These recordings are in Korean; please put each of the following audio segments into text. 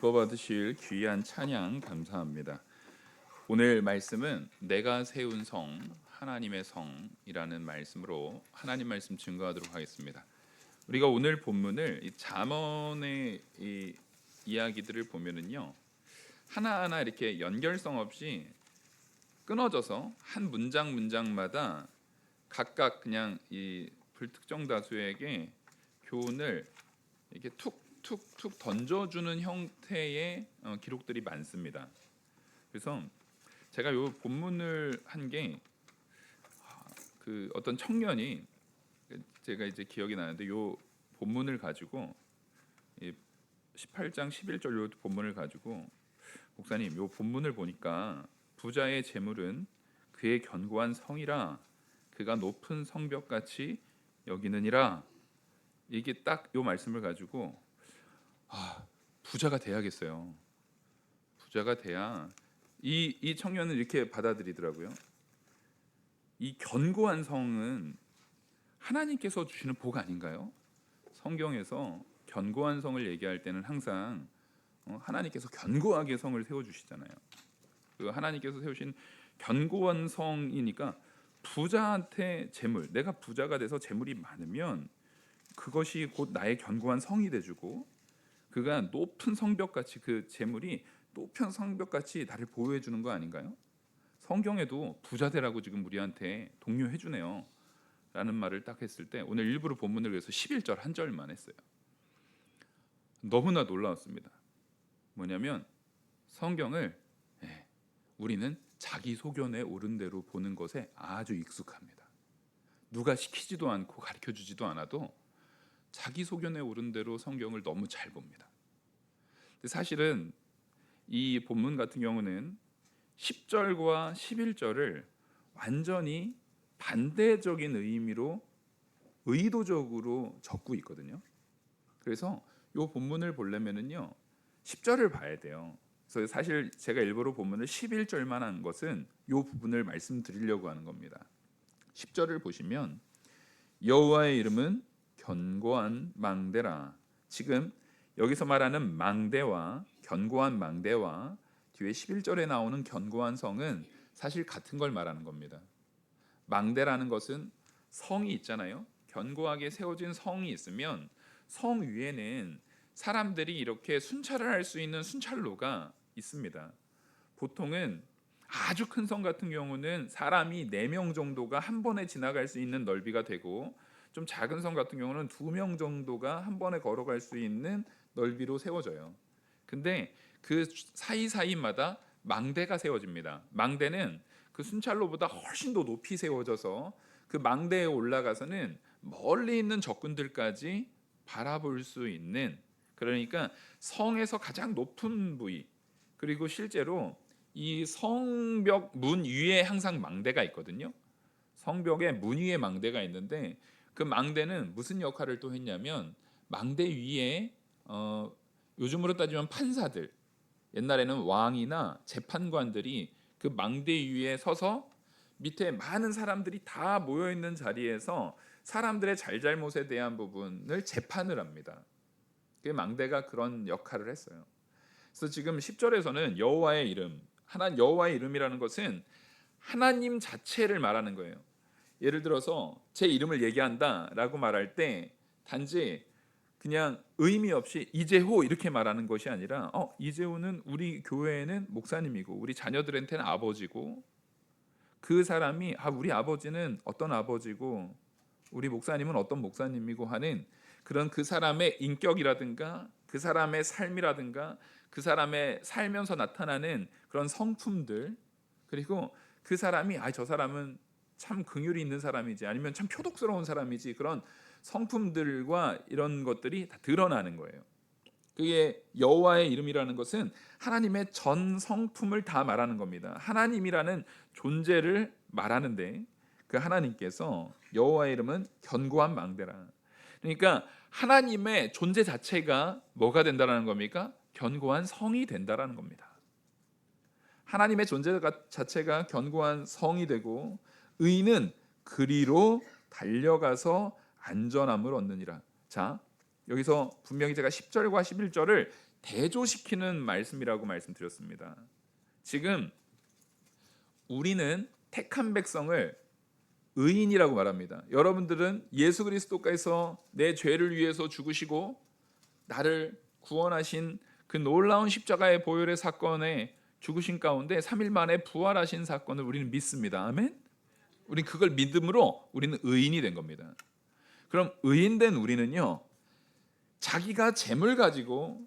받으실 귀한 찬양 감사합니다. 오늘 말씀은 내가 세운 성 하나님의 성이라는 말씀으로 하나님 말씀 증거하도록 하겠습니다. 우리가 오늘 본문을 이 잠언의 이 이야기들을 보면은요, 하나하나 이렇게 연결성 없이 끊어져서 한 문장 문장마다 각각 그냥 이 불특정 다수에게 교훈을 이렇게 툭툭툭 던져주는 형태의 기록들이 많습니다. 그래서 제가 요 본문을 한 게 그 어떤 청년이, 제가 이제 기억이 나는데, 요 본문을 가지고 18장 11절 요 본문을 가지고, 목사님 요 본문을 보니까 부자의 재물은 그의 견고한 성이라 그가 높은 성벽같이 여기느니라, 이게 딱 요 말씀을 가지고 부자가 돼야겠어요. 부자가 돼야 이 청년은 이렇게 받아들이더라고요. 이 견고한 성은 하나님께서 주시는 복 아닌가요? 성경에서 견고한 성을 얘기할 때는 항상 하나님께서 견고하게 성을 세워주시잖아요. 그 하나님께서 세우신 견고한 성이니까 부자한테 재물, 내가 부자가 돼서 재물이 많으면 그것이 곧 나의 견고한 성이 돼주고, 그가 높은 성벽같이, 그 재물이 높은 성벽같이 나를 보호해 주는 거 아닌가요? 성경에도 부자 되라고 지금 우리한테 독려해 주네요 라는 말을 딱 했을 때, 오늘 일부러 본문을 위해서 11절 한 절만 했어요. 너무나 놀라웠습니다. 뭐냐면 성경을 우리는 자기 소견에 옳은 대로 보는 것에 아주 익숙합니다. 누가 시키지도 않고 가르쳐 주지도 않아도 자기 소견에 옳은 대로 성경을 너무 잘 봅니다. 근데 사실은 이 본문 같은 경우는 10절과 11절을 완전히 반대적인 의미로 의도적으로 적고 있거든요. 그래서 이 본문을 보려면은요, 10절을 봐야 돼요. 그래서 사실 제가 일부러 본문을 11절만 한 것은 이 부분을 말씀드리려고 하는 겁니다. 10절을 보시면 여호와의 이름은 견고한 망대라. 지금 여기서 말하는 망대와 견고한 망대와 뒤에 11절에 나오는 견고한 성은 사실 같은 걸 말하는 겁니다. 망대라는 것은 성이 있잖아요. 견고하게 세워진 성이 있으면 성 위에는 사람들이 이렇게 순찰을 할 수 있는 순찰로가 있습니다. 보통은 아주 큰 성 같은 경우는 사람이 4명 정도가 한 번에 지나갈 수 있는 넓이가 되고, 좀 작은 성 같은 경우는 2명 정도가 한 번에 걸어갈 수 있는 넓이로 세워져요. 근데 그 사이사이마다 망대가 세워집니다. 망대는 그 순찰로보다 훨씬 더 높이 세워져서 그 망대에 올라가서는 멀리 있는 적군들까지 바라볼 수 있는, 그러니까 성에서 가장 높은 부위, 그리고 실제로 이 성벽 문 위에 항상 망대가 있거든요. 성벽의 문 위에 망대가 있는데, 그 망대는 무슨 역할을 또 했냐면, 망대 위에 요즘으로 따지면 판사들, 옛날에는 왕이나 재판관들이 그 망대 위에 서서 밑에 많은 사람들이 다 모여 있는 자리에서 사람들의 잘잘못에 대한 부분을 재판을 합니다. 그 망대가 그런 역할을 했어요. 그래서 지금 10절에서는 여호와의 이름, 여호와의 이름이라는 것은 하나님 자체를 말하는 거예요. 예를 들어서 제 이름을 얘기한다라고 말할 때 단지 그냥 의미 없이 이재호 이렇게 말하는 것이 아니라, 이재호는 우리 교회에는 목사님이고 우리 자녀들한테는 아버지고, 그 사람이 우리 아버지는 어떤 아버지고 우리 목사님은 어떤 목사님이고 하는 그런 그 사람의 인격이라든가 그 사람의 삶이라든가 그 사람의 살면서 나타나는 그런 성품들, 그리고 그 사람이 저 사람은 참 긍휼이 있는 사람이지, 아니면 참 표독스러운 사람이지, 그런 성품들과 이런 것들이 다 드러나는 거예요. 그게 여호와의 이름이라는 것은 하나님의 전 성품을 다 말하는 겁니다. 하나님이라는 존재를 말하는데, 그 하나님께서 여호와의 이름은 견고한 망대라. 그러니까 하나님의 존재 자체가 뭐가 된다라는 겁니까? 견고한 성이 된다라는 겁니다. 하나님의 존재 자체가 견고한 성이 되고, 의인은 그리로 달려가서 안전함을 얻느니라. 자, 여기서 분명히 제가 10절과 11절을 대조시키는 말씀이라고 말씀드렸습니다. 지금 우리는 택한 백성을 의인이라고 말합니다. 여러분들은 예수 그리스도께서 내 죄를 위해서 죽으시고 나를 구원하신 그 놀라운 십자가의 보혈의 사건에 죽으신 가운데 3일 만에 부활하신 사건을 우리는 믿습니다. 아멘. 우리는 그걸 믿음으로 우리는 의인이 된 겁니다. 그럼 의인된 우리는요, 자기가 재물 가지고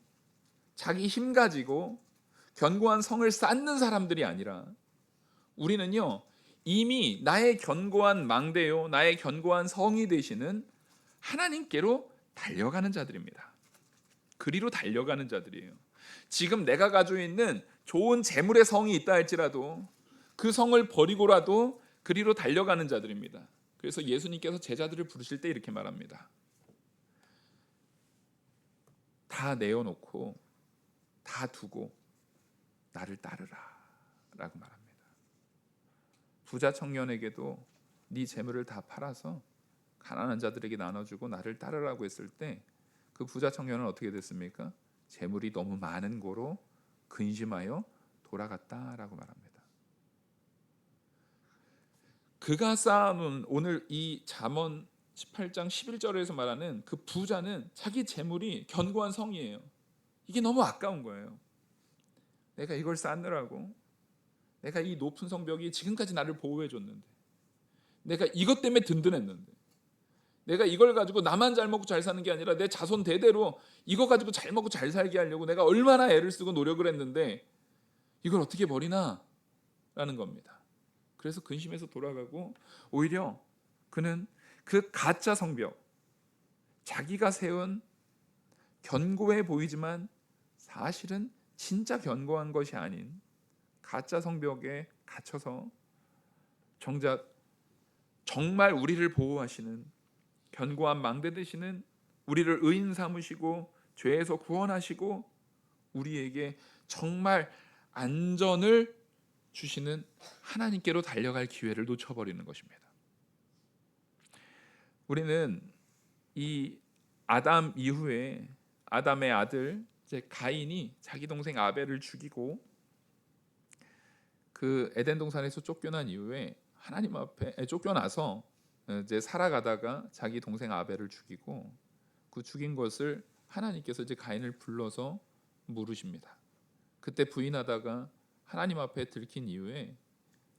자기 힘 가지고 견고한 성을 쌓는 사람들이 아니라 우리는요, 이미 나의 견고한 망대요, 나의 견고한 성이 되시는 하나님께로 달려가는 자들입니다. 그리로 달려가는 자들이에요. 지금 내가 가지고 있는 좋은 재물의 성이 있다 할지라도 그 성을 버리고라도 그리로 달려가는 자들입니다. 그래서 예수님께서 제자들을 부르실 때 이렇게 말합니다. 다 내어놓고 다 두고 나를 따르라 라고 말합니다. 부자 청년에게도 네 재물을 다 팔아서 가난한 자들에게 나눠주고 나를 따르라고 했을 때 그 부자 청년은 어떻게 됐습니까? 재물이 너무 많은 고로 근심하여 돌아갔다라고 말합니다. 그가 쌓아놓은 오늘 이 잠언 18장 11절에서 말하는 그 부자는 자기 재물이 견고한 성이에요. 이게 너무 아까운 거예요. 내가 이걸 쌓느라고, 내가 이 높은 성벽이 지금까지 나를 보호해 줬는데, 내가 이것 때문에 든든했는데, 내가 이걸 가지고 나만 잘 먹고 잘 사는 게 아니라 내 자손 대대로 이거 가지고 잘 먹고 잘 살게 하려고 내가 얼마나 애를 쓰고 노력을 했는데 이걸 어떻게 버리나? 라는 겁니다. 그래서 근심해서 돌아가고, 오히려 그는 그 가짜 성벽, 자기가 세운 견고해 보이지만 사실은 진짜 견고한 것이 아닌 가짜 성벽에 갇혀서 정작 정말 우리를 보호하시는 견고한 망대 되시는, 우리를 의인 삼으시고 죄에서 구원하시고 우리에게 정말 안전을 주시는 하나님께로 달려갈 기회를 놓쳐버리는 것입니다. 우리는 이 아담 이후에 아담의 아들 이제 가인이 자기 동생 아벨을 죽이고 그 에덴 동산에서 쫓겨난 이후에 하나님 앞에 쫓겨나서 이제 살아가다가 자기 동생 아벨을 죽이고 그 죽인 것을 하나님께서 이제 가인을 불러서 물으십니다. 그때 부인하다가 하나님 앞에 들킨 이후에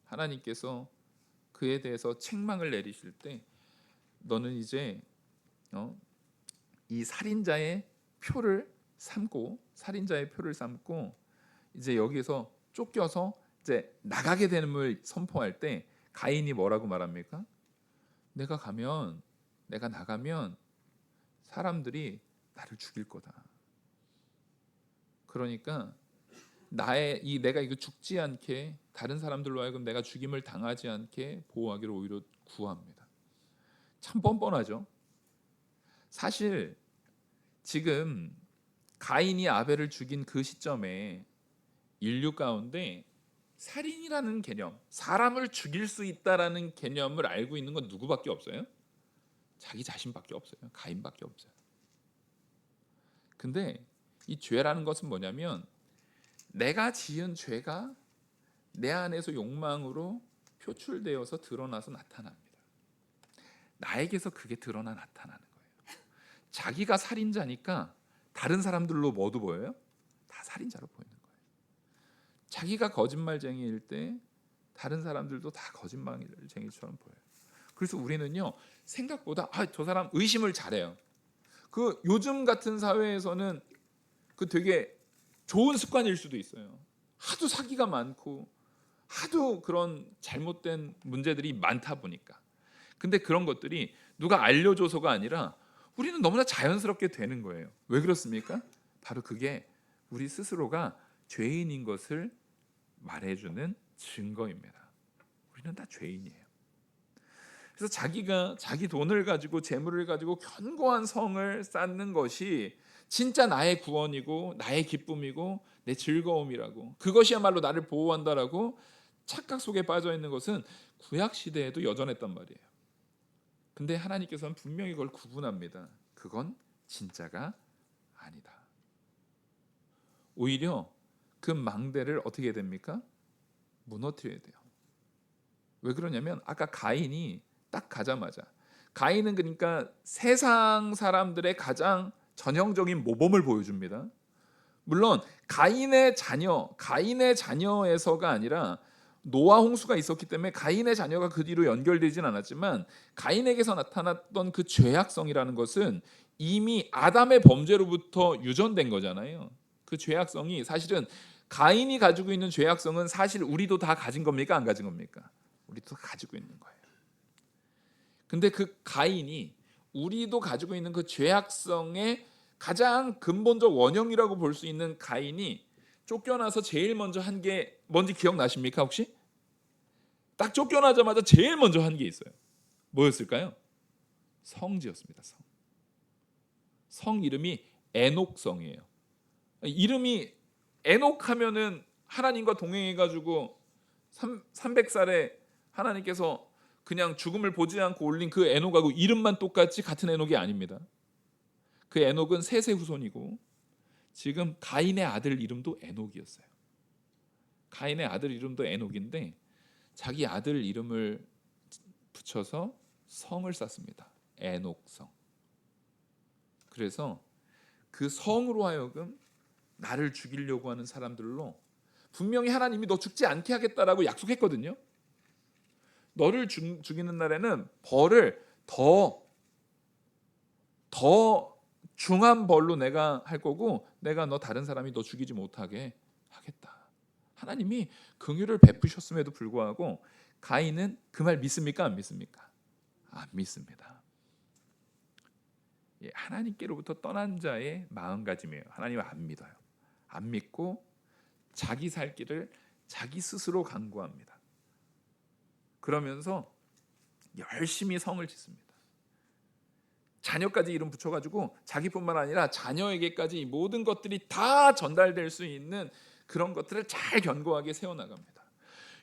하나님께서 그에 대해서 책망을 내리실 때 너는 이제 이 살인자의 표를 삼고 이제 여기서 쫓겨서 이제 나가게 됨을 선포할 때 가인이 뭐라고 말합니까? 내가 나가면 사람들이 나를 죽일 거다. 그러니까 내가 이거 죽지 않게 다른 사람들로 하여금 내가 죽임을 당하지 않게 보호하기를 오히려 구합니다. 참 뻔뻔하죠. 사실 지금 가인이 아벨을 죽인 그 시점에 인류 가운데 살인이라는 개념, 사람을 죽일 수 있다라는 개념을 알고 있는 건 누구밖에 없어요? 자기 자신밖에 없어요. 가인밖에 없어요. 근데 이 죄라는 것은 뭐냐면 내가 지은 죄가 내 안에서 욕망으로 표출되어서 드러나서 나타납니다. 나에게서 그게 드러나 나타나는 거예요. 자기가 살인자니까 다른 사람들로 뭐도 보여요? 다 살인자로 보이는 거예요. 자기가 거짓말쟁이일 때 다른 사람들도 다 거짓말쟁이처럼 보여요. 그래서 우리는요, 생각보다 저 사람 의심을 잘해요. 그 요즘 같은 사회에서는 그 되게 좋은 습관일 수도 있어요. 하도 사기가 많고 하도 그런 잘못된 문제들이 많다 보니까. 근데 그런 것들이 누가 알려줘서가 아니라 우리는 너무나 자연스럽게 되는 거예요. 왜 그렇습니까? 바로 그게 우리 스스로가 죄인인 것을 말해주는 증거입니다. 우리는 다 죄인이에요. 그래서 자기가 자기 돈을 가지고 재물을 가지고 견고한 성을 쌓는 것이 진짜 나의 구원이고 나의 기쁨이고 내 즐거움이라고, 그것이야말로 나를 보호한다라고 착각 속에 빠져 있는 것은 구약 시대에도 여전했단 말이에요. 근데 하나님께서는 분명히 그걸 구분합니다. 그건 진짜가 아니다. 오히려 그 망대를 어떻게 해야 됩니까? 무너뜨려야 돼요. 왜 그러냐면 아까 가인이 딱 가자마자, 가인은 그러니까 세상 사람들의 가장 전형적인 모범을 보여줍니다. 물론 가인의 자녀에서가 아니라 노아 홍수가 있었기 때문에 가인의 자녀가 그 뒤로 연결되진 않았지만, 가인에게서 나타났던 그 죄악성이라는 것은 이미 아담의 범죄로부터 유전된 거잖아요. 그 죄악성이 사실은, 가인이 가지고 있는 죄악성은 사실 우리도 다 가진 겁니까? 안 가진 겁니까? 우리도 가지고 있는 거예요. 근데 그 가인이, 우리도 가지고 있는 그 죄악성의 가장 근본적 원형이라고 볼 수 있는 가인이 쫓겨나서 제일 먼저 한 게 뭔지 기억나십니까 혹시? 딱 쫓겨나자마자 제일 먼저 한 게 있어요. 뭐였을까요? 성지였습니다. 성 이름이 에녹성이에요. 이름이 에녹 하면은 하나님과 동행해가지고 300살에 하나님께서 그냥 죽음을 보지 않고 올린 그 에녹하고 이름만 똑같이 같은 에녹이 아닙니다. 그 에녹은 셋의 후손이고, 지금 가인의 아들 이름도 에녹이었어요. 가인의 아들 이름도 에녹인데 자기 아들 이름을 붙여서 성을 쌌습니다. 에녹성. 그래서 그 성으로 하여금 나를 죽이려고 하는 사람들로, 분명히 하나님이 너 죽지 않게 하겠다라고 약속했거든요. 너를 죽이는 날에는 벌을 더 중한 벌로 내가 할 거고, 내가 너 다른 사람이 너 죽이지 못하게 하겠다. 하나님이 긍휼을 베푸셨음에도 불구하고 가인은 그 말 믿습니까? 안 믿습니까? 안 믿습니다. 하나님께로부터 떠난 자의 마음가짐이에요. 하나님을 안 믿어요. 안 믿고 자기 살 길을 자기 스스로 강구합니다. 그러면서 열심히 성을 짓습니다. 자녀까지 이름 붙여가지고 자기뿐만 아니라 자녀에게까지 이 모든 것들이 다 전달될 수 있는 그런 것들을 잘 견고하게 세워나갑니다.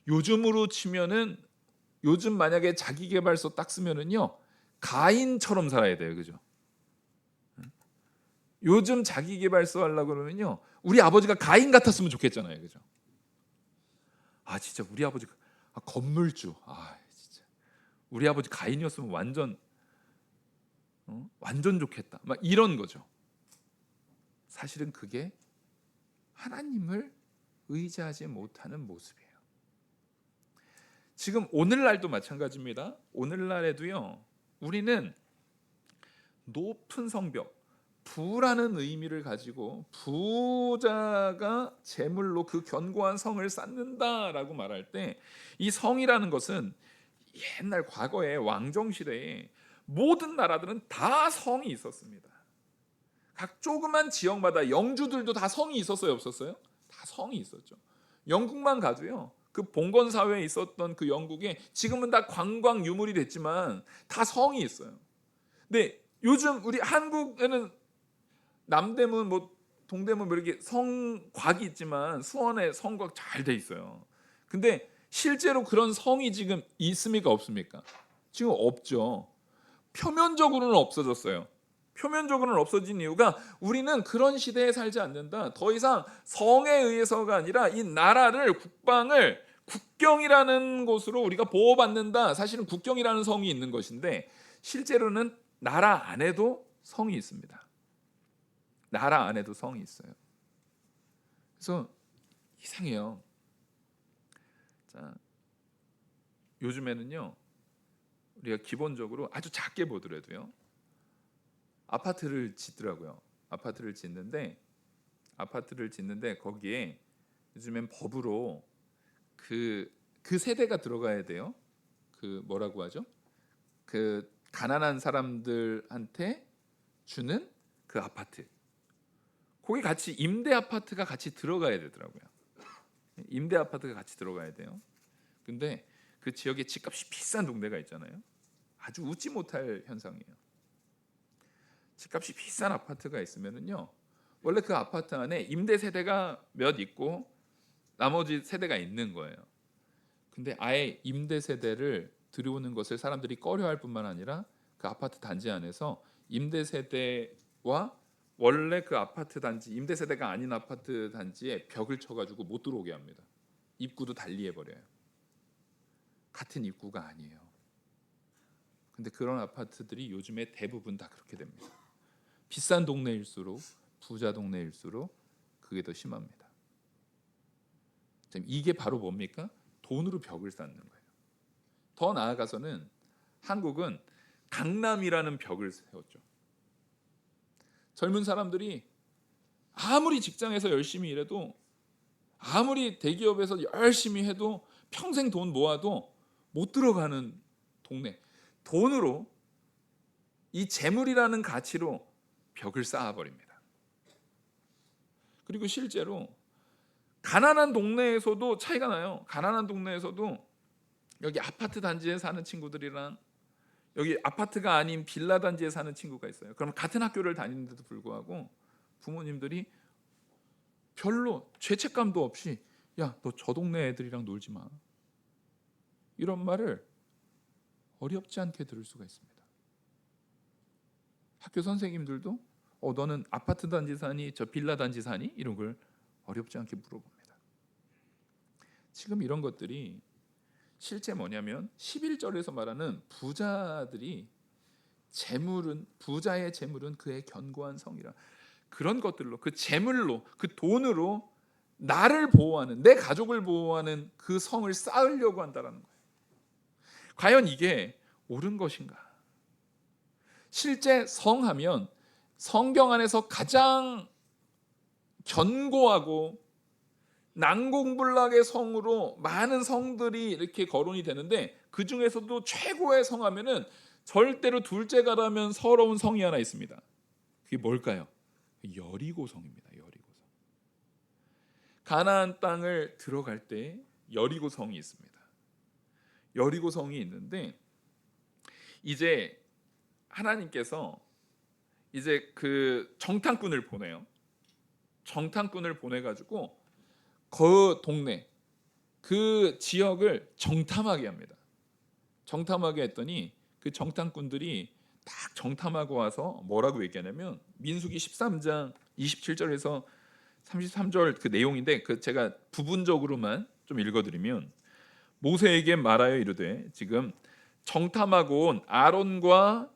요즘으로 치면은, 요즘 만약에 자기계발서 딱 쓰면은요, 가인처럼 살아야 돼요. 그죠? 요즘 자기계발서 하려고 그러면요, 우리 아버지가 가인 같았으면 좋겠잖아요. 그죠? 진짜 우리 아버지 건물주. 진짜 우리 아버지 가인이었으면 완전 좋겠다. 막 이런 거죠. 사실은 그게 하나님을 의지하지 못하는 모습이에요. 지금 오늘날도 마찬가지입니다. 오늘날에도요, 우리는 높은 성벽, 부라는 의미를 가지고 부자가 제물로 그 견고한 성을 쌓는다라고 말할 때, 이 성이라는 것은 옛날 과거에 왕정 시대에 모든 나라들은 다 성이 있었습니다. 각 조그만 지역마다, 영주들도 다 성이 있었어요, 없었어요? 다 성이 있었죠. 영국만 가도요, 그 봉건 사회에 있었던 그 영국에 지금은 다 관광 유물이 됐지만 다 성이 있어요. 근데 요즘 우리 한국에는 남대문, 뭐 동대문, 뭐 이렇게 성곽이 있지만 수원에 성곽 잘 돼 있어요. 근데 실제로 그런 성이 지금 있습니까, 없습니까? 지금 없죠. 표면적으로는 없어졌어요. 표면적으로는 없어진 이유가, 우리는 그런 시대에 살지 않는다. 더 이상 성에 의해서가 아니라 이 나라를, 국방을 국경이라는 곳으로 우리가 보호받는다. 사실은 국경이라는 성이 있는 것인데 실제로는 나라 안에도 성이 있습니다. 나라 안에도 성이 있어요. 그래서 이상해요. 자, 요즘에는요, 우리가 기본적으로 아주 작게 보더라도요, 아파트를 짓더라고요. 아파트를 짓는데 거기에 요즘엔 법으로 그 세대가 들어가야 돼요. 그 뭐라고 하죠? 그 가난한 사람들한테 주는 그 아파트. 거기 같이 임대 아파트가 같이 들어가야 되더라고요. 임대 아파트가 같이 들어가야 돼요. 근데 그 지역에 집값이 비싼 동네가 있잖아요. 아주 웃지 못할 현상이에요. 집값이 비싼 아파트가 있으면은요, 원래 그 아파트 안에 임대 세대가 몇 있고 나머지 세대가 있는 거예요. 근데 아예 임대 세대를 들여오는 것을 사람들이 꺼려할 뿐만 아니라 그 아파트 단지 안에서 임대 세대와 원래 그 아파트 단지 임대 세대가 아닌 아파트 단지에 벽을 쳐가지고 못 들어오게 합니다. 입구도 달리해 버려요. 같은 입구가 아니에요. 근데 그런 아파트들이 요즘에 대부분 다 그렇게 됩니다. 비싼 동네일수록, 부자 동네일수록 그게 더 심합니다. 이게 바로 뭡니까? 돈으로 벽을 쌓는 거예요. 더 나아가서는 한국은 강남이라는 벽을 세웠죠. 젊은 사람들이 아무리 직장에서 열심히 일해도, 아무리 대기업에서 열심히 해도 평생 돈 모아도 못 들어가는 동네, 돈으로, 이 재물이라는 가치로 벽을 쌓아버립니다. 그리고 실제로 가난한 동네에서도 차이가 나요. 가난한 동네에서도 여기 아파트 단지에 사는 친구들이랑 여기 아파트가 아닌 빌라 단지에 사는 친구가 있어요. 그럼 같은 학교를 다니는데도 불구하고 부모님들이 별로 죄책감도 없이 야, 너 저 동네 애들이랑 놀지 마, 이런 말을 어렵지 않게 들을 수가 있습니다. 학교 선생님들도 너는 아파트 단지 사니? 저 빌라 단지 사니? 이런 걸 어렵지 않게 물어봅니다. 지금 이런 것들이 실제 뭐냐면 11절에서 말하는 부자들이 부자의 재물은 그의 견고한 성이라, 그런 것들로, 그 재물로, 그 돈으로 나를 보호하는, 내 가족을 보호하는 그 성을 쌓으려고 한다는 거예요. 과연 이게 옳은 것인가? 실제 성하면 성경 안에서 가장 견고하고 난공불락의 성으로 많은 성들이 이렇게 거론이 되는데, 그 중에서도 최고의 성하면은 절대로 둘째가라면 서러운 성이 하나 있습니다. 그게 뭘까요? 여리고성입니다. 여리고성. 가나안 땅을 들어갈 때 여리고성이 있습니다. 여리고성이 있는데, 이제 하나님께서 이제 그 정탐꾼을 보내요. 정탐꾼을 보내가지고 그 동네, 그 지역을 정탐하게 합니다. 정탐하게 했더니 그 정탐꾼들이 딱 정탐하고 와서 뭐라고 얘기하냐면, 민수기 13장 27절에서 33절 그 내용인데, 그 제가 부분적으로만 좀 읽어드리면, 모세에게 말하여 이르되, 지금 정탐하고 온 아론과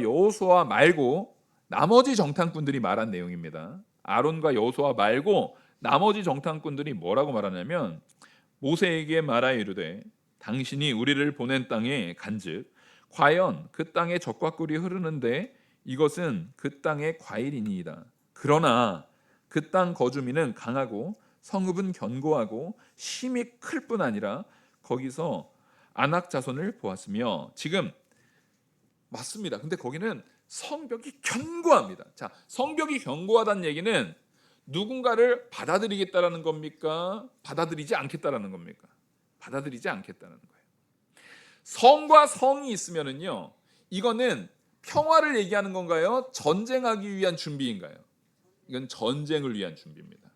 여호수아 말고 나머지 정탐꾼들이 말한 내용입니다. 아론과 여호수아 말고 나머지 정탐꾼들이 뭐라고 말하냐면, 모세에게 말하여 이르되 당신이 우리를 보낸 땅에 간즉 과연 그 땅에 젖과 꿀이 흐르는데 이것은 그 땅의 과일이니이다. 그러나 그 땅 거주민은 강하고 성읍은 견고하고 힘이 클 뿐 아니라 거기서 아낙 자손을 보았으며. 지금 맞습니다. 근데 거기는 성벽이 견고합니다. 자, 성벽이 견고하다는 얘기는 누군가를 받아들이겠다라는 겁니까? 받아들이지 않겠다라는 겁니까? 받아들이지 않겠다는 거예요. 성과 성이 있으면은요, 이거는 평화를 얘기하는 건가요? 전쟁하기 위한 준비인가요? 이건 전쟁을 위한 준비입니다.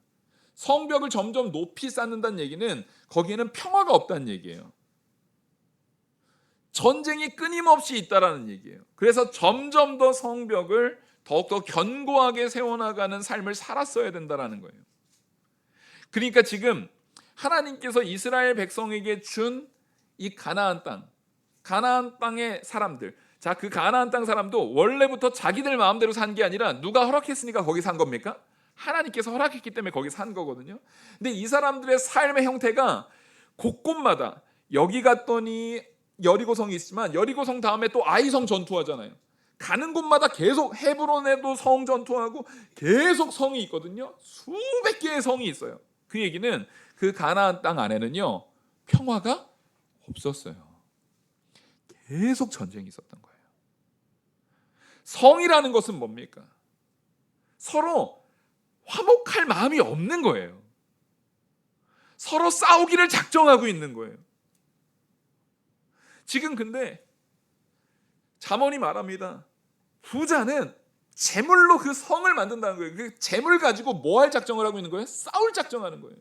성벽을 점점 높이 쌓는다는 얘기는 거기에는 평화가 없다는 얘기예요. 전쟁이 끊임없이 있다라는 얘기예요. 그래서 점점 더 성벽을 더욱더 견고하게 세워나가는 삶을 살았어야 된다라는 거예요. 그러니까 지금 하나님께서 이스라엘 백성에게 준 이 가나안 땅의 사람들, 자, 그 가나안 땅 사람도 원래부터 자기들 마음대로 산 게 아니라 누가 허락했으니까 거기 산 겁니까? 하나님께서 허락했기 때문에 거기 산 거거든요. 근데 이 사람들의 삶의 형태가 곳곳마다, 여기 갔더니 여리고성이 있지만 여리고성 다음에 또 아이성 전투하잖아요. 가는 곳마다 계속 헤브론에도 성 전투하고 계속 성이 있거든요. 수백 개의 성이 있어요. 그 얘기는 그 가나안 땅 안에는요, 평화가 없었어요. 계속 전쟁이 있었던 거예요. 성이라는 것은 뭡니까? 서로 화목할 마음이 없는 거예요. 서로 싸우기를 작정하고 있는 거예요. 지금 근데 잠언이 말합니다. 부자는 재물로 그 성을 만든다는 거예요. 그 재물 가지고 뭐 할 작정을 하고 있는 거예요? 싸울 작정하는 거예요.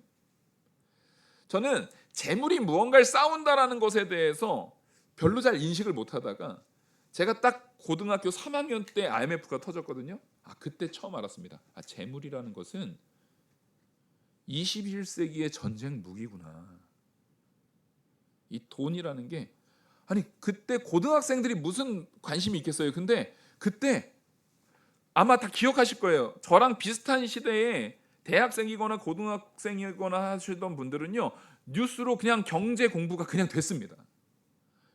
저는 재물이 무언가를 싸운다라는 것에 대해서 별로 잘 인식을 못하다가, 제가 딱 고등학교 3학년 때 IMF가 터졌거든요. 그때 처음 알았습니다. 재물이라는 것은 21세기의 전쟁 무기구나. 이 돈이라는 게, 아니 그때 고등학생들이 무슨 관심이 있겠어요. 근데 그때 아마 다 기억하실 거예요. 저랑 비슷한 시대에 대학생이거나 고등학생이거나 하시던 분들은요, 뉴스로 그냥 경제 공부가 그냥 됐습니다.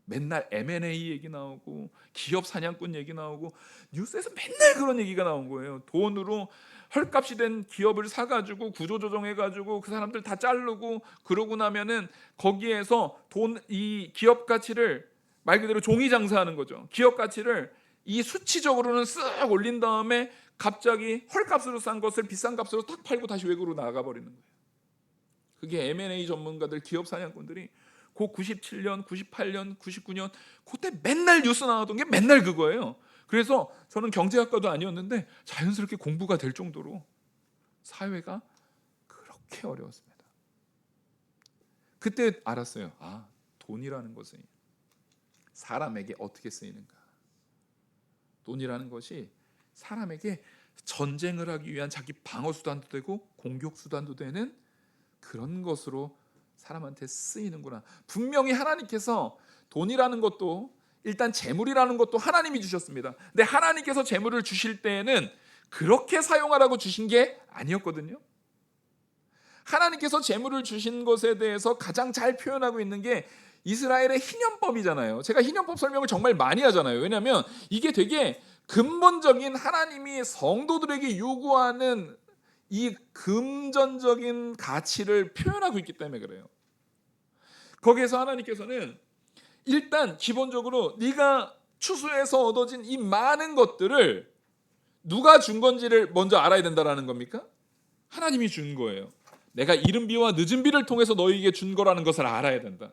맨날 M&A 얘기 나오고 기업 사냥꾼 얘기 나오고 뉴스에서 맨날 그런 얘기가 나온 거예요. 돈으로 헐값이 된 기업을 사가지고 구조조정해가지고 그 사람들 다 자르고, 그러고 나면은 거기에서 이 기업 가치를 말 그대로 종이 장사하는 거죠. 기업 가치를 이 수치적으로는 쓱 올린 다음에 갑자기 헐값으로 싼 것을 비싼 값으로 탁 팔고 다시 외국으로 나가 버리는 거예요. 그게 M&A 전문가들, 기업 사냥꾼들이 그 97년, 98년, 99년 그때 맨날 뉴스 나왔던 게 맨날 그거예요. 그래서 저는 경제학과도 아니었는데 자연스럽게 공부가 될 정도로 사회가 그렇게 어려웠습니다. 그때 알았어요. 돈이라는 것이 사람에게 어떻게 쓰이는가. 돈이라는 것이 사람에게 전쟁을 하기 위한 자기 방어 수단도 되고 공격 수단도 되는 그런 것으로 사람한테 쓰이는구나. 분명히 하나님께서 돈이라는 것도, 일단 재물이라는 것도 하나님이 주셨습니다. 근데 하나님께서 재물을 주실 때에는 그렇게 사용하라고 주신 게 아니었거든요. 하나님께서 재물을 주신 것에 대해서 가장 잘 표현하고 있는 게 이스라엘의 희년법이잖아요. 제가 희년법 설명을 정말 많이 하잖아요. 왜냐하면 이게 되게 근본적인 하나님이 성도들에게 요구하는 이 금전적인 가치를 표현하고 있기 때문에 그래요. 거기에서 하나님께서는 일단 기본적으로 네가 추수해서 얻어진 이 많은 것들을 누가 준 건지를 먼저 알아야 된다라는 겁니까? 하나님이 준 거예요. 내가 이른 비와 늦은 비를 통해서 너희에게 준 거라는 것을 알아야 된다.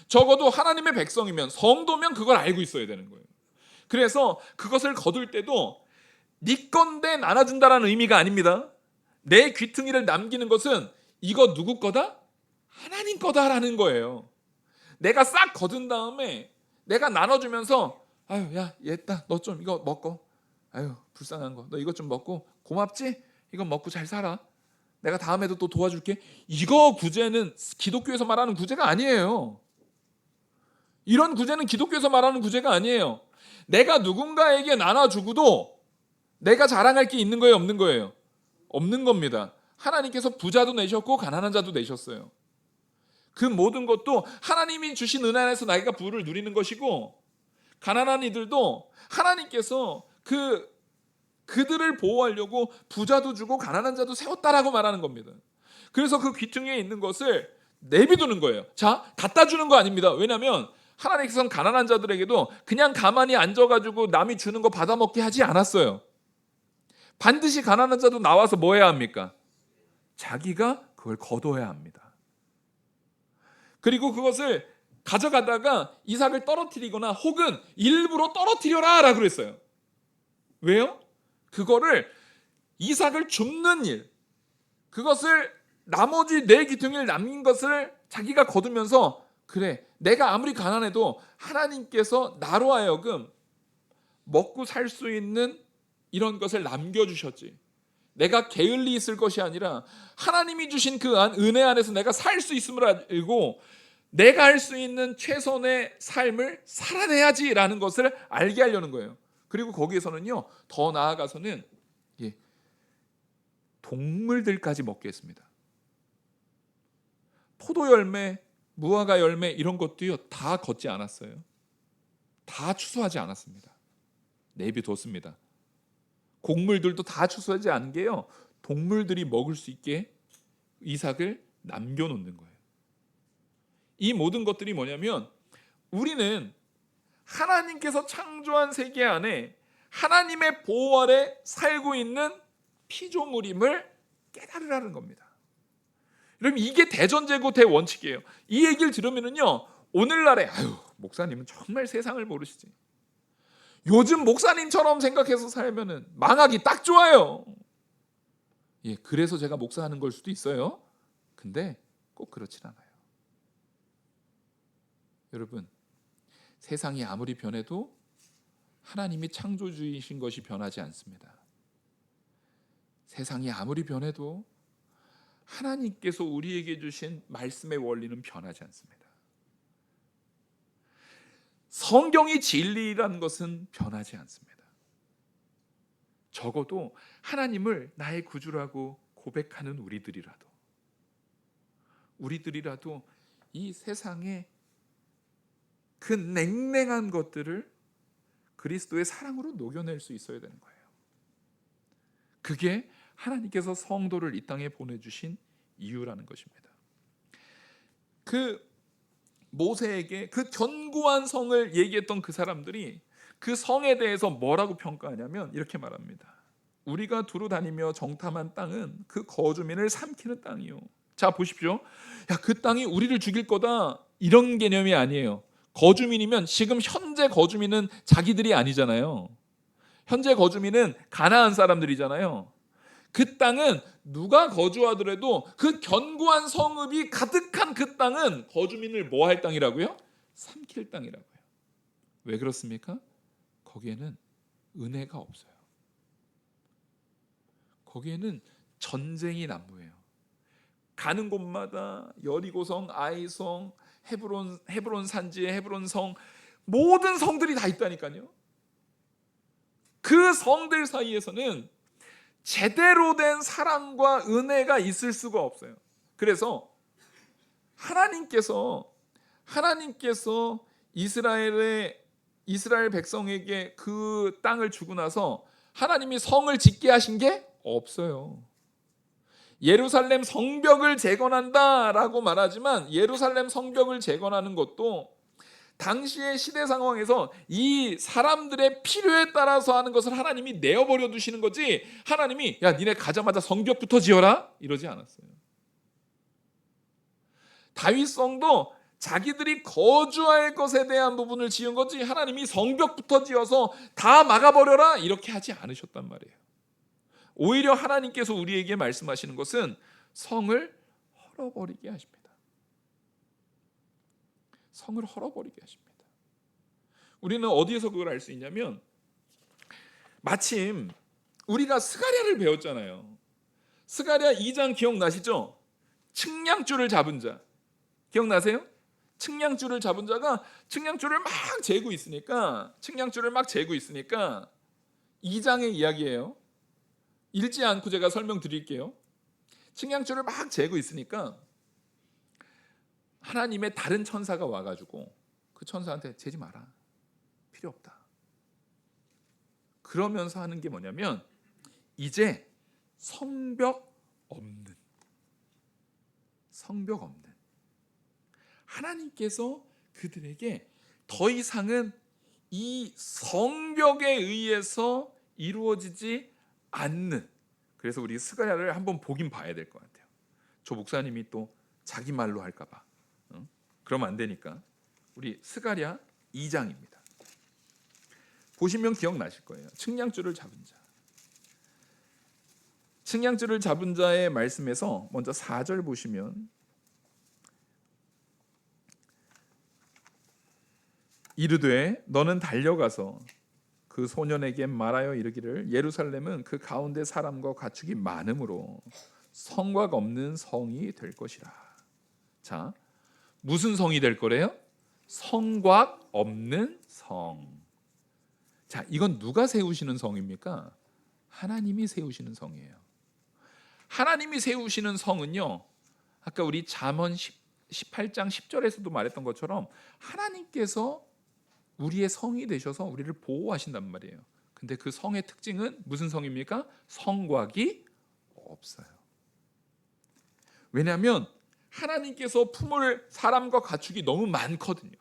적어도 하나님의 백성이면, 성도면 그걸 알고 있어야 되는 거예요. 그래서 그것을 거둘 때도 네 건데 나눠준다라는 의미가 아닙니다. 내 귀퉁이를 남기는 것은 이거 누구 거다? 하나님 거다라는 거예요. 내가 싹 거둔 다음에 내가 나눠주면서 아유 야 얘다 너 좀 이거 먹고, 아유 불쌍한 거 너 이것 좀 먹고 고맙지? 이거 먹고 잘 살아. 내가 다음에도 또 도와줄게. 이거 구제는 기독교에서 말하는 구제가 아니에요. 이런 구제는 기독교에서 말하는 구제가 아니에요. 내가 누군가에게 나눠주고도 내가 자랑할 게 있는 거예요, 없는 거예요? 없는 겁니다. 하나님께서 부자도 내셨고 가난한 자도 내셨어요. 그 모든 것도 하나님이 주신 은혜 안에서 나이가 부를 누리는 것이고, 가난한 이들도 하나님께서 그들을 보호하려고 부자도 주고 가난한 자도 세웠다라고 말하는 겁니다. 그래서 그 귀퉁이에 있는 것을 내비두는 거예요. 자, 갖다 주는 거 아닙니다. 왜냐하면 하나님께서는 가난한 자들에게도 그냥 가만히 앉아가지고 남이 주는 거 받아먹게 하지 않았어요. 반드시 가난한 자도 나와서 뭐 해야 합니까? 자기가 그걸 거둬야 합니다. 그리고 그것을 가져가다가 이삭을 떨어뜨리거나 혹은 일부러 떨어뜨려라 라고 그랬어요. 왜요? 그거를 이삭을 줍는 일, 그것을 나머지 내 귀퉁이를 남긴 것을 자기가 거두면서, 그래 내가 아무리 가난해도 하나님께서 나로 하여금 먹고 살 수 있는 이런 것을 남겨주셨지, 내가 게을리 있을 것이 아니라 하나님이 주신 그 은혜 안에서 내가 살 수 있음을 알고 내가 할 수 있는 최선의 삶을 살아내야지라는 것을 알게 하려는 거예요. 그리고 거기에서는요, 더 나아가서는 동물들까지 먹게 했습니다. 포도 열매, 무화과 열매 이런 것도요 다 걷지 않았어요. 다 추수하지 않았습니다. 내비뒀습니다. 곡물들도 다 추수하지 않은 게요, 동물들이 먹을 수 있게 이삭을 남겨놓는 거예요. 이 모든 것들이 뭐냐면, 우리는 하나님께서 창조한 세계 안에 하나님의 보호 아래 살고 있는 피조물임을 깨달으라는 겁니다. 여러분, 이게 대전제고 대원칙이에요. 이 얘기를 들으면은요, 오늘날에 아유 목사님은 정말 세상을 모르시지, 요즘 목사님처럼 생각해서 살면은 망하기 딱 좋아요. 그래서 제가 목사하는 걸 수도 있어요. 근데 꼭 그렇진 않아요. 여러분, 세상이 아무리 변해도 하나님이 창조주이신 것이 변하지 않습니다. 세상이 아무리 변해도 하나님께서 우리에게 주신 말씀의 원리는 변하지 않습니다. 성경이 진리라는 것은 변하지 않습니다. 적어도 하나님을 나의 구주라고 고백하는 우리들이라도 이 세상의 그 냉랭한 것들을 그리스도의 사랑으로 녹여낼 수 있어야 되는 거예요. 그게 하나님께서 성도를 이 땅에 보내주신 이유라는 것입니다. 그 모세에게 그 견고한 성을 얘기했던 그 사람들이 그 성에 대해서 뭐라고 평가하냐면 이렇게 말합니다. 우리가 두루 다니며 정탐한 땅은 그 거주민을 삼키는 땅이요. 자 보십시오. 야, 그 땅이 우리를 죽일 거다 이런 개념이 아니에요. 거주민이면 지금 현재 거주민은 자기들이 아니잖아요. 현재 거주민은 가나안 사람들이잖아요. 그 땅은 누가 거주하더라도 그 견고한 성읍이 가득한 그 땅은 거주민을 뭐 할 땅이라고요? 삼킬 땅이라고요. 왜 그렇습니까? 거기에는 은혜가 없어요. 거기에는 전쟁이 난무해요. 가는 곳마다 여리고성, 아이성, 헤브론 산지의 헤브론 성, 모든 성들이 다 있다니까요. 그 성들 사이에서는 제대로 된 사랑과 은혜가 있을 수가 없어요. 그래서 하나님께서 이스라엘 백성에게 그 땅을 주고 나서 하나님이 성을 짓게 하신 게 없어요. 예루살렘 성벽을 재건한다라고 말하지만 예루살렘 성벽을 재건하는 것도 당시의 시대 상황에서 이 사람들의 필요에 따라서 하는 것을 하나님이 내어버려 두시는 거지, 하나님이 야 니네 가자마자 성벽부터 지어라 이러지 않았어요. 다윗성도 자기들이 거주할 것에 대한 부분을 지은 거지 하나님이 성벽부터 지어서 다 막아버려라 이렇게 하지 않으셨단 말이에요. 오히려 하나님께서 우리에게 말씀하시는 것은 성을 헐어버리게 하십니다. 성을 헐어버리게 하십니다. 우리는 어디에서 그걸 알 수 있냐면 마침 우리가 스가랴를 배웠잖아요. 스가랴 2장 기억나시죠? 측량줄을 잡은 자 기억나세요? 측량줄을 잡은 자가 측량줄을 막 재고 있으니까 2장의 이야기예요. 읽지 않고 제가 설명드릴게요. 측량줄을 막 재고 있으니까 하나님의 다른 천사가 와가지고 그 천사한테 재지 마라, 필요 없다. 그러면서 하는 게 뭐냐면 이제 성벽 없는 하나님께서 그들에게 더 이상은 이 성벽에 의해서 이루어지지 않는, 그래서 우리 스가랴를 한번 보긴 봐야 될 것 같아요. 저 목사님이 또 자기 말로 할까 봐 그러면 안 되니까 우리 스가랴 2장입니다. 보시면 기억나실 거예요. 측량줄을 잡은 자. 측량줄을 잡은 자의 말씀에서 먼저 4절 보시면 이르되 너는 달려가서 그 소년에게 말하여 이르기를 예루살렘은 그 가운데 사람과 가축이 많으므로 성곽 없는 성이 될 것이라. 자, 무슨 성이 될 거래요? 성곽 없는 성. 자, 이건 누가 세우시는 성입니까? 하나님이 세우시는 성이에요. 하나님이 세우시는 성은요, 아까 우리 잠언 18장 10절에서도 말했던 것처럼 하나님께서 우리의 성이 되셔서 우리를 보호하신단 말이에요. 근데 그 성의 특징은 무슨 성입니까? 성곽이 없어요. 왜냐하면 하나님께서 품을 사람과 가축이 너무 많거든요.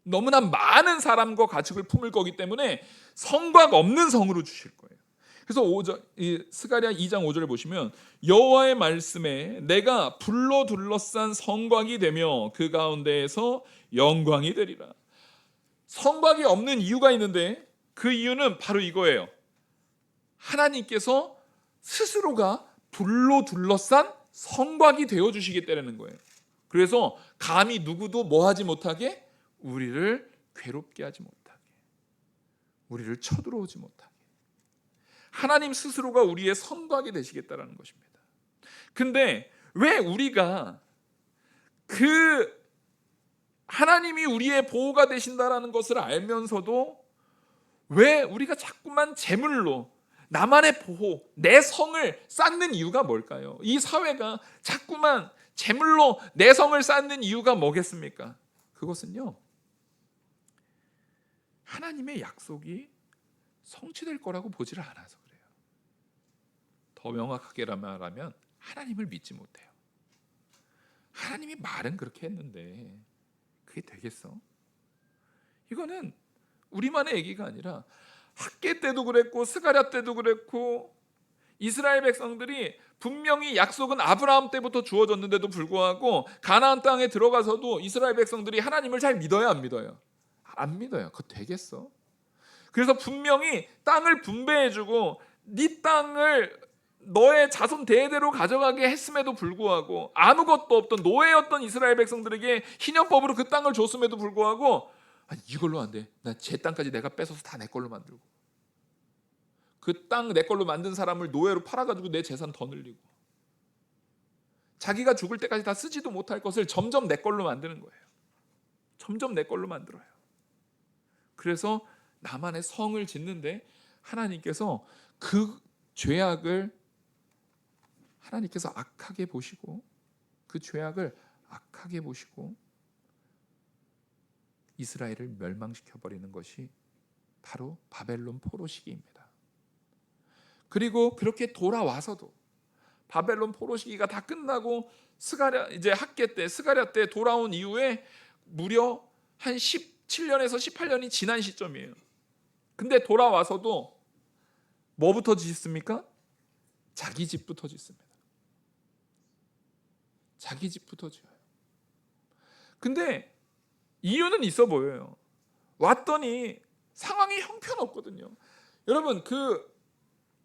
너무나 많은 사람과 가축을 품을 거기 때문에 성곽 없는 성으로 주실 거예요. 그래서 스가랴 2장 5절을 보시면 여호와의 말씀에 내가 불로 둘러싼 성곽이 되며 그 가운데에서 영광이 되리라. 성곽이 없는 이유가 있는데 그 이유는 바로 이거예요. 하나님께서 스스로가 불로 둘러싼 성곽이 되어주시기 때문인 거예요. 그래서 감히 누구도 뭐하지 못하게, 우리를 괴롭게 하지 못하게, 우리를 쳐들어오지 못하게. 하나님 스스로가 우리의 선곽이 되시겠다라는 것입니다. 근데 왜 우리가 그 하나님이 우리의 보호가 되신다라는 것을 알면서도 왜 우리가 자꾸만 제물로 나만의 보호, 내 성을 쌓는 이유가 뭘까요? 이 사회가 자꾸만 제물로 내 성을 쌓는 이유가 뭐겠습니까? 그것은요, 하나님의 약속이 성취될 거라고 보지를 않아서 그래요. 더 명확하게 말하면 하나님을 믿지 못해요. 하나님이 말은 그렇게 했는데 그게 되겠어? 이거는 우리만의 얘기가 아니라 학개 때도 그랬고 스가랴 때도 그랬고 이스라엘 백성들이 분명히 약속은 아브라함 때부터 주어졌는데도 불구하고 가나안 땅에 들어가서도 이스라엘 백성들이 하나님을 잘 믿어요, 안 믿어요? 안 믿어요. 그거 되겠어? 그래서 분명히 땅을 분배해주고 네 땅을 너의 자손 대대로 가져가게 했음에도 불구하고 아무것도 없던 노예였던 이스라엘 백성들에게 희년법으로 그 땅을 줬음에도 불구하고 아니, 이걸로 안 돼. 나 제 땅까지 내가 뺏어서 다 내 걸로 만들고 그 땅 내 걸로 만든 사람을 노예로 팔아가지고 내 재산 더 늘리고 자기가 죽을 때까지 다 쓰지도 못할 것을 점점 내 걸로 만드는 거예요. 점점 내 걸로 만들어요. 그래서 나만의 성을 짓는데 하나님께서 그 죄악을 하나님께서 악하게 보시고 그 죄악을 악하게 보시고 이스라엘을 멸망시켜버리는 것이 바로 바벨론 포로 시기입니다. 그리고 그렇게 돌아와서도 바벨론 포로 시기가 다 끝나고 스가랴 이제 학개 때 스가랴 때 돌아온 이후에 무려 한 17년에서 18년이 지난 시점이에요. 근데 돌아와서도 뭐부터 짓습니까? 자기 집부터 짓습니다. 자기 집부터 지어요. 근데 이유는 있어 보여요. 왔더니 상황이 형편없거든요. 여러분 그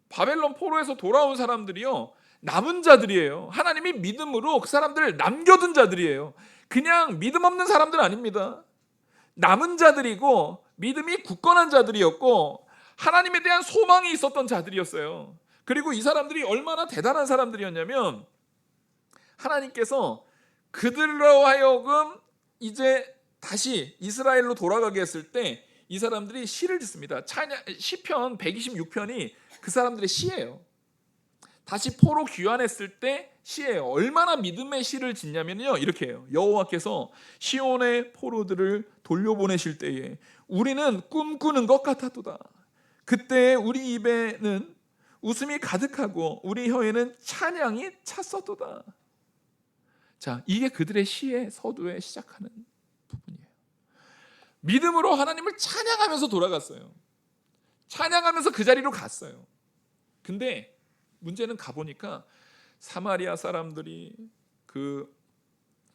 바벨론 포로에서 돌아온 사람들이요 남은 자들이에요. 하나님이 믿음으로 그 사람들을 남겨둔 자들이에요. 그냥 믿음 없는 사람들 아닙니다. 남은 자들이고 믿음이 굳건한 자들이었고 하나님에 대한 소망이 있었던 자들이었어요. 그리고 이 사람들이 얼마나 대단한 사람들이었냐면 하나님께서 그들로 하여금 이제 다시 이스라엘로 돌아가게 했을 때 이 사람들이 시를 짓습니다. 시편 126편이 그 사람들의 시예요. 다시 포로 귀환했을 때 시예요. 얼마나 믿음의 시를 짓냐면요 이렇게 해요. 여호와께서 시온의 포로들을 돌려보내실 때에 우리는 꿈꾸는 것 같았도다. 그때 우리 입에는 웃음이 가득하고 우리 혀에는 찬양이 찼었도다. 자, 이게 그들의 시의 서두에 시작하는 부분이에요. 믿음으로 하나님을 찬양하면서 돌아갔어요. 찬양하면서 그 자리로 갔어요. 근데 문제는 가보니까 사마리아 사람들이 그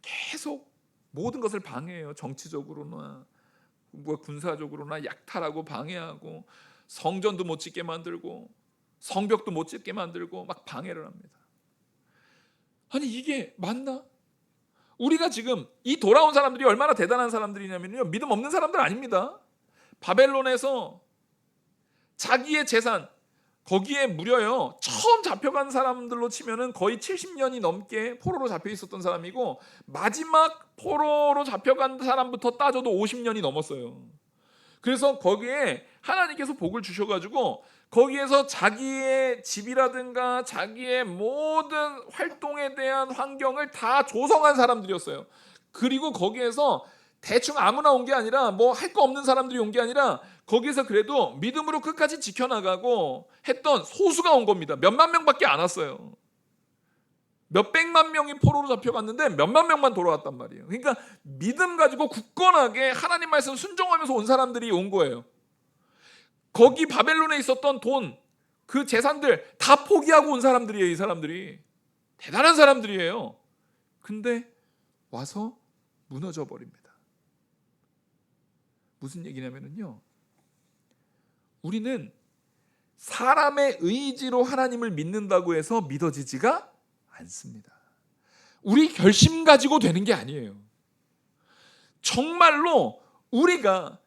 계속 모든 것을 방해해요. 정치적으로나 군사적으로나 약탈하고 방해하고 성전도 못 짓게 만들고 성벽도 못 짓게 만들고 막 방해를 합니다. 아니 이게 맞나? 우리가 지금 이 돌아온 사람들이 얼마나 대단한 사람들이냐면요 믿음 없는 사람들 아닙니다. 바벨론에서 자기의 재산 거기에 무려요 처음 잡혀간 사람들로 치면은 거의 70년이 넘게 포로로 잡혀 있었던 사람이고 마지막 포로로 잡혀간 사람부터 따져도 50년이 넘었어요. 그래서 거기에 하나님께서 복을 주셔가지고 거기에서 자기의 집이라든가 자기의 모든 활동에 대한 환경을 다 조성한 사람들이었어요. 그리고 거기에서 대충 아무나 온 게 아니라 뭐 할 거 없는 사람들이 온 게 아니라 거기에서 그래도 믿음으로 끝까지 지켜나가고 했던 소수가 온 겁니다. 몇만 명밖에 안 왔어요. 몇백만 명이 포로로 잡혀갔는데 몇만 명만 돌아왔단 말이에요. 그러니까 믿음 가지고 굳건하게 하나님 말씀 순종하면서 온 사람들이 온 거예요. 거기 바벨론에 있었던 돈, 그 재산들 다 포기하고 온 사람들이에요. 이 사람들이 대단한 사람들이에요. 근데 와서 무너져 버립니다. 무슨 얘기냐면요 우리는 사람의 의지로 하나님을 믿는다고 해서 믿어지지가 않습니다. 우리 결심 가지고 되는 게 아니에요. 정말로 우리가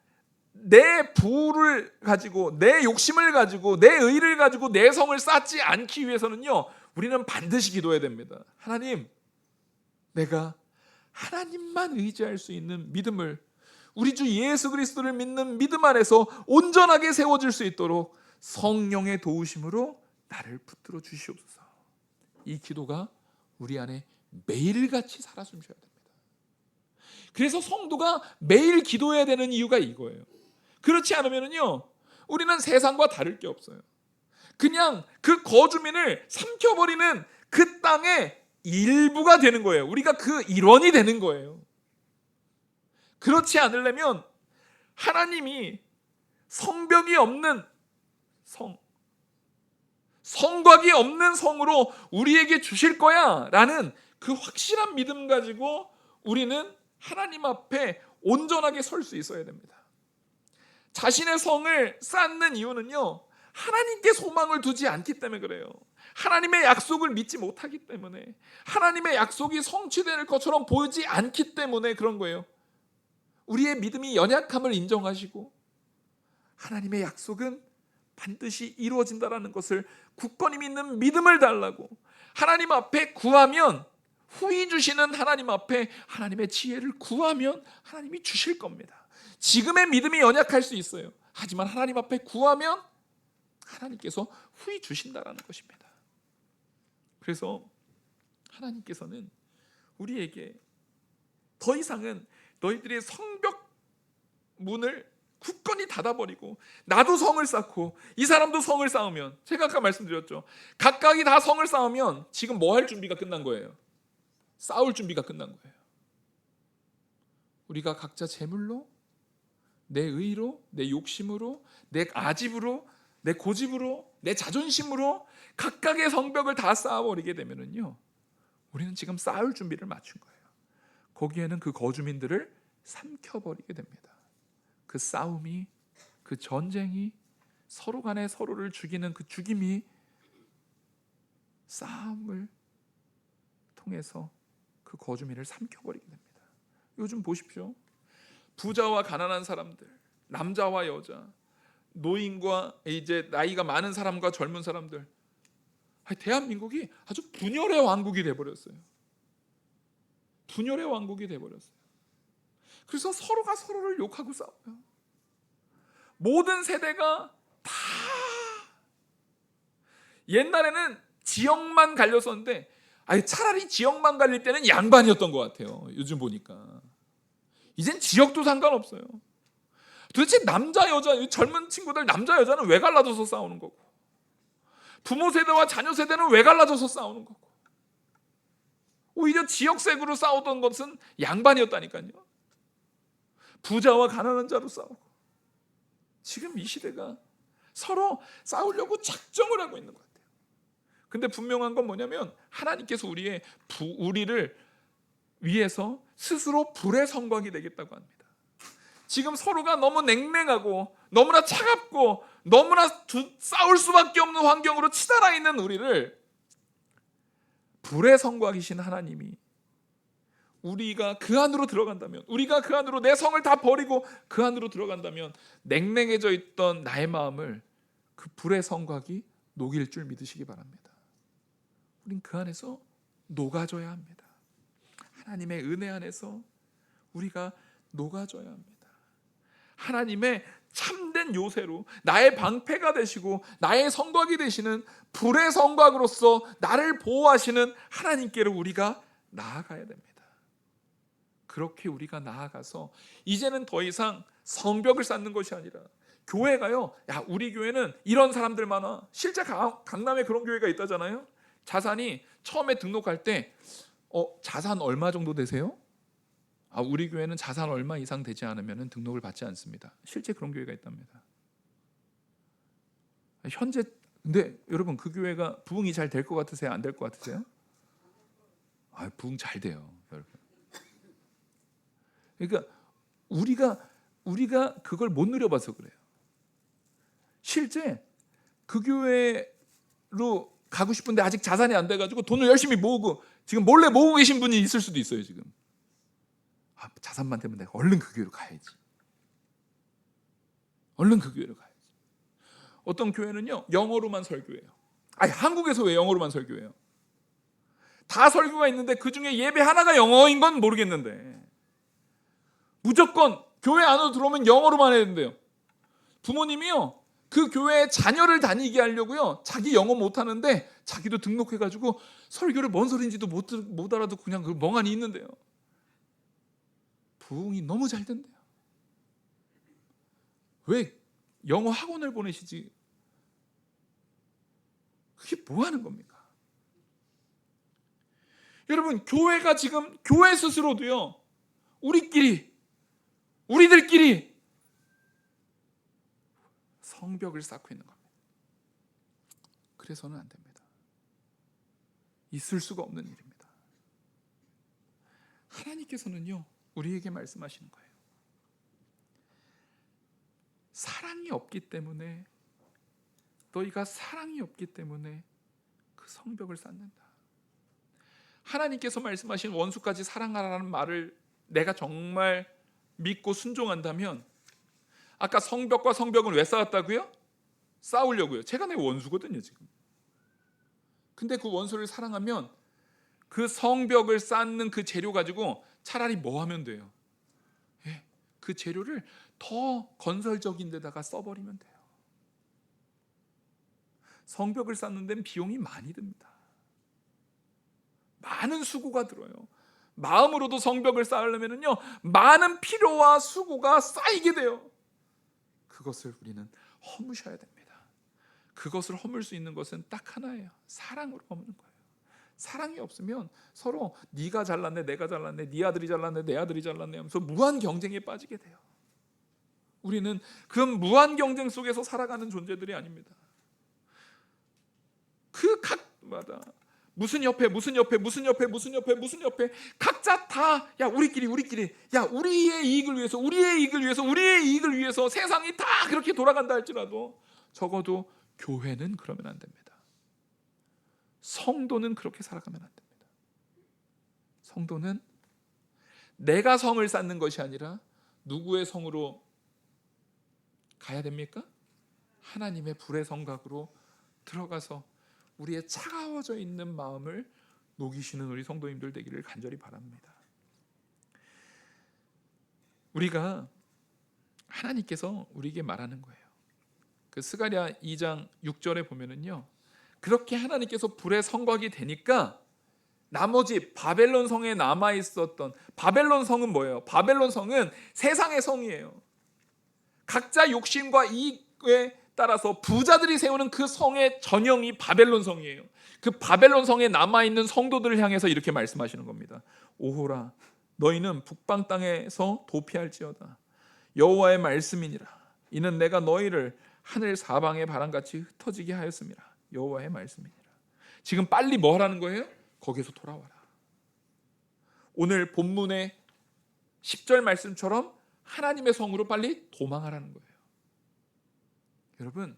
내 부를 가지고, 내 욕심을 가지고, 내 의를 가지고 내 성을 쌓지 않기 위해서는요, 우리는 반드시 기도해야 됩니다. 하나님, 내가 하나님만 의지할 수 있는 믿음을, 우리 주 예수 그리스도를 믿는 믿음 안에서 온전하게 세워질 수 있도록 성령의 도우심으로 나를 붙들어 주시옵소서. 이 기도가 우리 안에 매일같이 살아 숨쉬어야 됩니다. 그래서 성도가 매일 기도해야 되는 이유가 이거예요. 그렇지 않으면요, 우리는 세상과 다를 게 없어요. 그냥 그 거주민을 삼켜버리는 그 땅의 일부가 되는 거예요. 우리가 그 일원이 되는 거예요. 그렇지 않으려면 하나님이 성벽이 없는 성, 성곽이 없는 성으로 우리에게 주실 거야 라는 그 확실한 믿음 가지고 우리는 하나님 앞에 온전하게 설 수 있어야 됩니다. 자신의 성을 쌓는 이유는요, 하나님께 소망을 두지 않기 때문에 그래요. 하나님의 약속을 믿지 못하기 때문에, 하나님의 약속이 성취될 것처럼 보이지 않기 때문에 그런 거예요. 우리의 믿음이 연약함을 인정하시고 하나님의 약속은 반드시 이루어진다라는 것을 굳건히 믿는 믿음을 달라고 하나님 앞에 구하면, 후히 주시는 하나님 앞에 하나님의 지혜를 구하면 하나님이 주실 겁니다. 지금의 믿음이 연약할 수 있어요. 하지만 하나님 앞에 구하면 하나님께서 후히 주신다라는 것입니다. 그래서 하나님께서는 우리에게 더 이상은 너희들의 성벽 문을 굳건히 닫아버리고 나도 성을 쌓고 이 사람도 성을 쌓으면, 제가 아까 말씀드렸죠, 각각이 다 성을 쌓으면 지금 뭐 할 준비가 끝난 거예요? 싸울 준비가 끝난 거예요. 우리가 각자 재물로, 내 의로, 내 욕심으로, 내 아집으로, 내 고집으로, 내 자존심으로 각각의 성벽을 다 쌓아버리게 되면은요, 우리는 지금 싸울 준비를 맞춘 거예요. 거기에는 그 거주민들을 삼켜버리게 됩니다. 그 싸움이, 그 전쟁이, 서로 간에 서로를 죽이는 그 죽임이 싸움을 통해서 그 거주민을 삼켜버리게 됩니다. 요즘 보십시오. 부자와 가난한 사람들, 남자와 여자, 노인과 이제 나이가 많은 사람과 젊은 사람들, 대한민국이 아주 분열의 왕국이 돼버렸어요. 분열의 왕국이 돼버렸어요. 그래서 서로가 서로를 욕하고 싸워요. 모든 세대가 다, 옛날에는 지역만 갈렸었는데 차라리 지역만 갈릴 때는 양반이었던 것 같아요. 요즘 보니까 이젠 지역도 상관없어요. 도대체 남자 여자, 젊은 친구들 남자 여자는 왜 갈라져서 싸우는 거고, 부모 세대와 자녀 세대는 왜 갈라져서 싸우는 거고, 오히려 지역색으로 싸우던 것은 양반이었다니까요. 부자와 가난한 자로 싸우고, 지금 이 시대가 서로 싸우려고 작정을 하고 있는 것 같아요. 근데 분명한 건 뭐냐면 하나님께서 우리를 위해서 스스로 불의 성곽이 되겠다고 합니다. 지금 서로가 너무 냉랭하고 너무나 차갑고 너무나 싸울 수밖에 없는 환경으로 치달아 있는 우리를 불의 성곽이신 하나님이, 우리가 그 안으로 들어간다면, 우리가 그 안으로 내 성을 다 버리고 그 안으로 들어간다면 냉랭해져 있던 나의 마음을 그 불의 성곽이 녹일 줄 믿으시기 바랍니다. 우린 그 안에서 녹아져야 합니다. 하나님의 은혜 안에서 우리가 녹아져야 합니다. 하나님의 참된 요새로 나의 방패가 되시고 나의 성곽이 되시는 불의 성곽으로서 나를 보호하시는 하나님께로 우리가 나아가야 됩니다. 그렇게 우리가 나아가서 이제는 더 이상 성벽을 쌓는 것이 아니라, 교회가요, 우리 교회는 이런 사람들 많아. 실제 강남에 그런 교회가 있다잖아요. 자산이 처음에 등록할 때 자산 얼마 정도 되세요? 우리 교회는 자산 얼마 이상 되지 않으면 등록을 받지 않습니다. 실제 그런 교회가 있답니다. 현재 근데 여러분, 그 교회가 부흥이 잘 될 것 같으세요? 안 될 것 같으세요? 부흥 잘 돼요, 여러분. 그러니까 우리가 그걸 못 누려봐서 그래요. 실제 그 교회로 가고 싶은데 아직 자산이 안 돼가지고 돈을 열심히 모으고 지금 몰래 모으고 계신 분이 있을 수도 있어요. 지금 자산만 되면 내가 얼른 그 교회로 가야지. 얼른 그 교회를 가야지. 어떤 교회는요 영어로만 설교해요. 아니 한국에서 왜 영어로만 설교해요? 다 설교가 있는데 그중에 예배 하나가 영어인 건 모르겠는데 무조건 교회 안으로 들어오면 영어로만 해야 된대요. 부모님이요 그 교회에 자녀를 다니게 하려고요 자기 영어 못하는데 자기도 등록해가지고 설교를 뭔 소리인지도 못 알아듣고 그냥 그 멍하니 있는데요. 부흥이 너무 잘 된대요. 왜 영어 학원을 보내시지? 그게 뭐 하는 겁니까? 여러분 교회가 지금 교회 스스로도요 우리들끼리 성벽을 쌓고 있는 겁니다. 그래서는 안 됩니다. 있을 수가 없는 일입니다. 하나님께서는요 우리에게 말씀하시는 거예요. 사랑이 없기 때문에 너희가 사랑이 없기 때문에 그 성벽을 쌓는다. 하나님께서 말씀하신 원수까지 사랑하라는 말을 내가 정말 믿고 순종한다면 아까 성벽과 성벽은 왜 쌓았다고요? 싸우려고요. 제가 내 원수거든요 지금. 근데 그 원수를 사랑하면 그 성벽을 쌓는 그 재료 가지고 차라리 뭐 하면 돼요? 그 재료를 더 건설적인 데다가 써버리면 돼요. 성벽을 쌓는 데는 비용이 많이 듭니다. 많은 수고가 들어요. 마음으로도 성벽을 쌓으려면요 많은 필요와 수고가 쌓이게 돼요. 그것을 우리는 허무셔야 됩니다. 그것을 허물 수 있는 것은 딱 하나예요. 사랑으로 허무는 거예요. 사랑이 없으면 서로 네가 잘났네 내가 잘났네 네 아들이 잘났네 내 아들이 잘났네 하면서 무한 경쟁에 빠지게 돼요. 우리는 그 무한 경쟁 속에서 살아가는 존재들이 아닙니다. 그 각마다 무슨 옆에 각자 다 야 우리끼리 야 우리의 이익을 위해서 세상이 다 그렇게 돌아간다 할지라도 적어도 교회는 그러면 안 됩니다. 성도는 그렇게 살아가면 안 됩니다. 성도는 내가 성을 쌓는 것이 아니라 누구의 성으로 가야 됩니까? 하나님의 불의 성곽으로 들어가서 우리의 차가워져 있는 마음을 녹이시는 우리 성도님들 되기를 간절히 바랍니다. 우리가 하나님께서 우리에게 말하는 거예요. 그 스가랴 2장 6절에 보면은요. 그렇게 하나님께서 불의 성곽이 되니까 나머지 바벨론 성에 남아 있었던 바벨론 성은 뭐예요? 바벨론 성은 세상의 성이에요. 각자 욕심과 이익에 따라서 부자들이 세우는 그 성의 전형이 바벨론 성이에요. 그 바벨론 성에 남아있는 성도들을 향해서 이렇게 말씀하시는 겁니다. 오호라 너희는 북방 땅에서 도피할지어다. 여호와의 말씀이니라. 이는 내가 너희를 하늘 사방의 바람같이 흩어지게 하였음이라. 여호와의 말씀이니라. 지금 빨리 뭐 하라는 거예요? 거기서 돌아와라. 오늘 본문의 10절 말씀처럼 하나님의 성으로 빨리 도망하라는 거예요. 여러분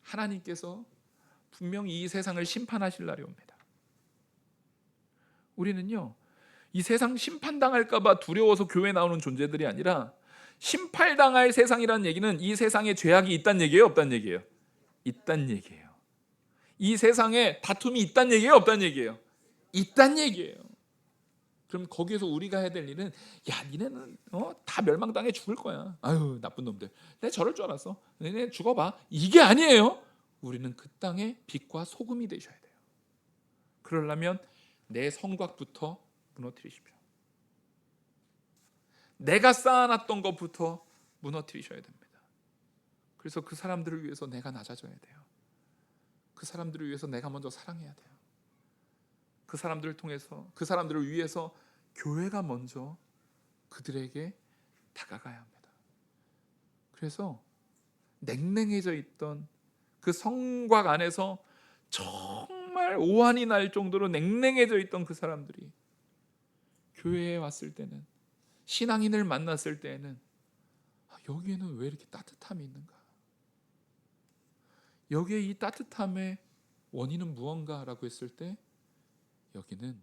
하나님께서 분명히 이 세상을 심판하실 날이 옵니다. 우리는요 이 세상 심판당할까 봐 두려워서 교회 나오는 존재들이 아니라 심판당할 세상이라는 얘기는 이 세상에 죄악이 있다는 얘기예요? 없다는 얘기예요? 있다는 얘기예요. 이 세상에 다툼이 있다는 얘기예요? 없다는 얘기예요? 있다는 얘기예요. 그럼 거기에서 우리가 해야 될 일은 야 니네는 다 멸망당해 죽을 거야. 아유 나쁜 놈들. 내가 저럴 줄 알았어. 니네 죽어봐. 이게 아니에요. 우리는 그 땅의 빛과 소금이 되셔야 돼요. 그러려면 내 성곽부터 무너뜨리십시오. 내가 쌓아놨던 것부터 무너뜨리셔야 됩니다. 그래서 그 사람들을 위해서 내가 낮아져야 돼요. 그 사람들을 위해서 내가 먼저 사랑해야 돼요. 그 사람들을 통해서 그 사람들을 위해서 교회가 먼저 그들에게 다가가야 합니다. 그래서 냉랭해져 있던 그 성곽 안에서 정말 오한이 날 정도로 냉랭해져 있던 그 사람들이 교회에 왔을 때는 신앙인을 만났을 때에는 여기에는 왜 이렇게 따뜻함이 있는가? 여기에 이 따뜻함의 원인은 무언가라고 했을 때 여기는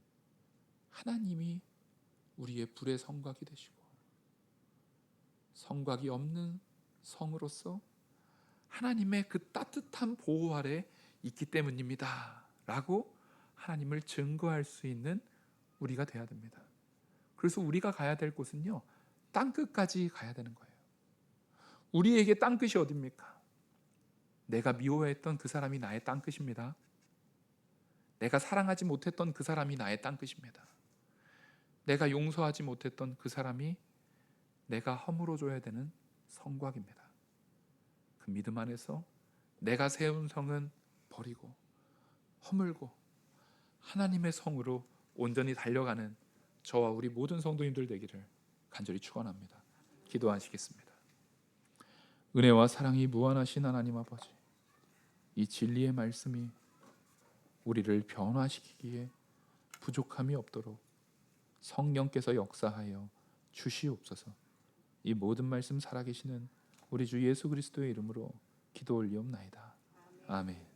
하나님이 우리의 불의 성곽이 되시고 성곽이 없는 성으로서 하나님의 그 따뜻한 보호 아래 있기 때문입니다 라고 하나님을 증거할 수 있는 우리가 돼야 됩니다. 그래서 우리가 가야 될 곳은요, 땅끝까지 가야 되는 거예요. 우리에게 땅끝이 어딥니까? 내가 미워했던 그 사람이 나의 땅끝입니다. 내가 사랑하지 못했던 그 사람이 나의 땅끝입니다. 내가 용서하지 못했던 그 사람이 내가 허물어줘야 되는 성곽입니다. 그 믿음 안에서 내가 세운 성은 버리고 허물고 하나님의 성으로 온전히 달려가는 저와 우리 모든 성도님들 되기를 간절히 축원합니다. 기도하시겠습니다. 은혜와 사랑이 무한하신 하나님 아버지, 이 진리의 말씀이 우리를 변화시키기에 부족함이 없도록 성령께서 역사하여 주시옵소서. 이 모든 말씀 살아계시는 우리 주 예수 그리스도의 이름으로 기도 올리옵나이다. 아멘.